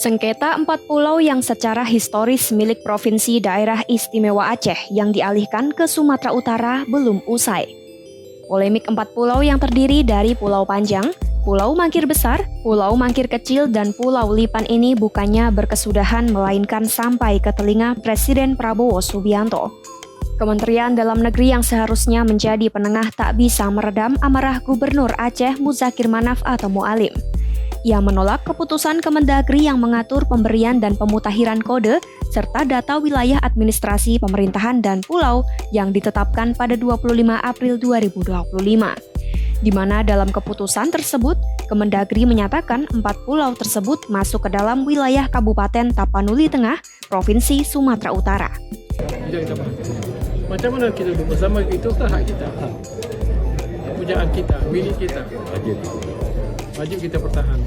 Sengketa 4 pulau yang secara historis milik Provinsi Daerah Istimewa Aceh yang dialihkan ke Sumatera Utara belum usai. Polemik 4 pulau yang terdiri dari Pulau Panjang, Pulau Mangkir Besar, Pulau Mangkir Kecil, dan Pulau Lipan ini bukannya berkesudahan melainkan sampai ke telinga Presiden Prabowo Subianto. Kementerian Dalam Negeri yang seharusnya menjadi penengah tak bisa meredam amarah Gubernur Aceh Muzakir Manaf atau Mualim. Ia menolak keputusan Kemendagri yang mengatur pemberian dan pemutakhiran kode serta data wilayah administrasi pemerintahan dan pulau yang ditetapkan pada 25 April 2025. Di mana dalam keputusan tersebut, Kemendagri menyatakan 4 pulau tersebut masuk ke dalam wilayah Kabupaten Tapanuli Tengah, Provinsi Sumatera Utara. Macam mana kita duduk bersama, itu kan hak kita, pujaan kita, milik kita, wajib kita pertahan.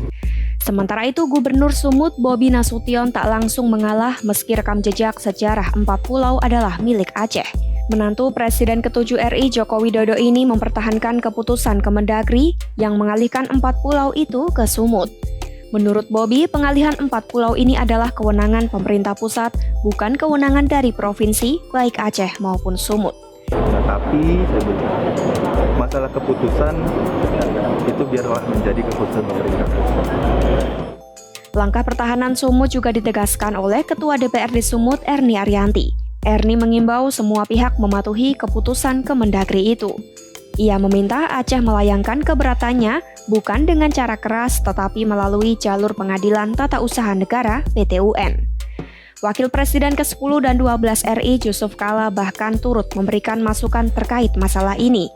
Sementara itu, Gubernur Sumut Bobi Nasution tak langsung mengalah meski rekam jejak sejarah 4 pulau adalah milik Aceh. Menantu Presiden ke-7 RI Joko Widodo ini mempertahankan keputusan Kemendagri yang mengalihkan 4 pulau itu ke Sumut. Menurut Bobi, pengalihan 4 pulau ini adalah kewenangan pemerintah pusat, bukan kewenangan dari provinsi, baik Aceh maupun Sumut. Tapi masalah keputusan itu biarlah menjadi keputusan pemerintah. Langkah pertahanan Sumut juga ditegaskan oleh Ketua DPRD Sumut Erni Arianti. Erni mengimbau semua pihak mematuhi keputusan Kemendagri itu. Ia meminta Aceh melayangkan keberatannya bukan dengan cara keras tetapi melalui jalur pengadilan tata usaha negara (PT-UN). Wakil Presiden ke-10 dan 12 RI Yusuf Kala bahkan turut memberikan masukan terkait masalah ini.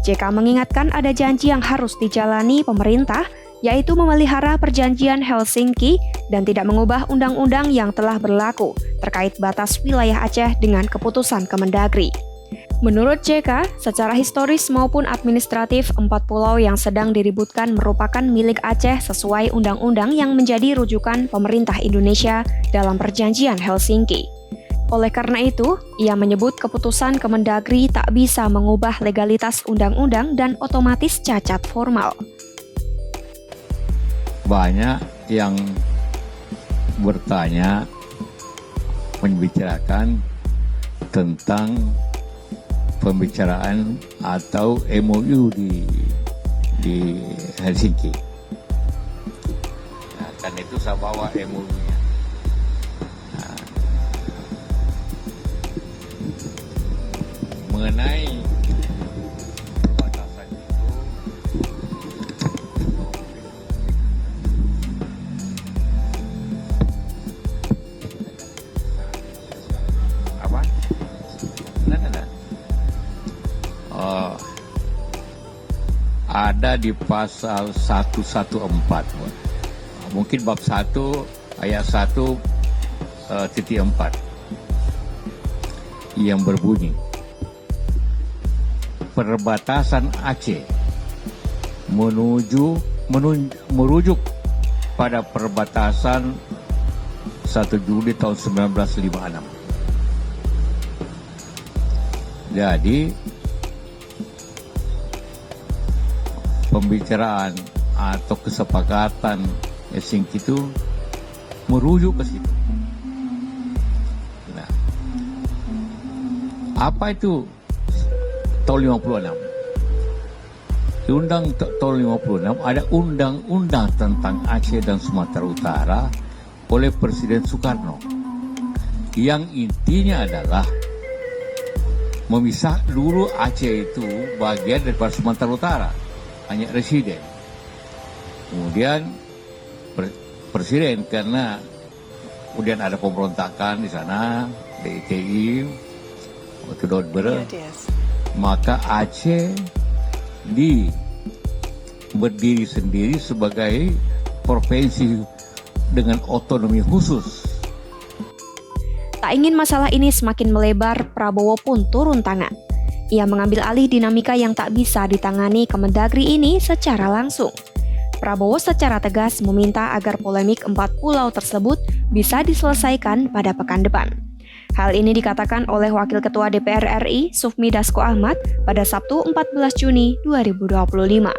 JK mengingatkan ada janji yang harus dijalani pemerintah, yaitu memelihara perjanjian Helsinki dan tidak mengubah undang-undang yang telah berlaku terkait batas wilayah Aceh dengan keputusan Kemendagri. Menurut JK, secara historis maupun administratif, 4 pulau yang sedang diributkan merupakan milik Aceh sesuai undang-undang yang menjadi rujukan pemerintah Indonesia dalam perjanjian Helsinki. Oleh karena itu, ia menyebut keputusan Kemendagri tak bisa mengubah legalitas undang-undang dan otomatis cacat formal. Banyak yang bertanya, membicarakan tentang pembicaraan atau MOU di Helsinki. Nah, kan itu saya bawa MOU-nya. Nah, mengenai perbatasan itu, apa? Nah. Ada di pasal 114. Mungkin bab 1 ayat 1.4 yang berbunyi, perbatasan Aceh merujuk pada perbatasan 1 Juli tahun 1956. Jadi pembicaraan atau kesepakatan Helsinki itu merujuk ke situ. Nah, apa itu tahun 56? Di undang tahun 56 ada undang-undang tentang Aceh dan Sumatera Utara oleh Presiden Soekarno. Yang intinya adalah memisah dulu Aceh itu bagian daripada Sumatera Utara, hanya residen. Kemudian presiden karena kemudian ada pemberontakan di sana, DITI, waktu Dodber, maka Aceh berdiri sendiri sebagai provinsi dengan otonomi khusus. Tak ingin masalah ini semakin melebar, Prabowo pun turun tangan. Ia mengambil alih dinamika yang tak bisa ditangani Kemendagri ini secara langsung. Prabowo secara tegas meminta agar polemik 4 pulau tersebut bisa diselesaikan pada pekan depan. Hal ini dikatakan oleh Wakil Ketua DPR RI Sufmi Dasko Ahmad pada Sabtu 14 Juni 2025.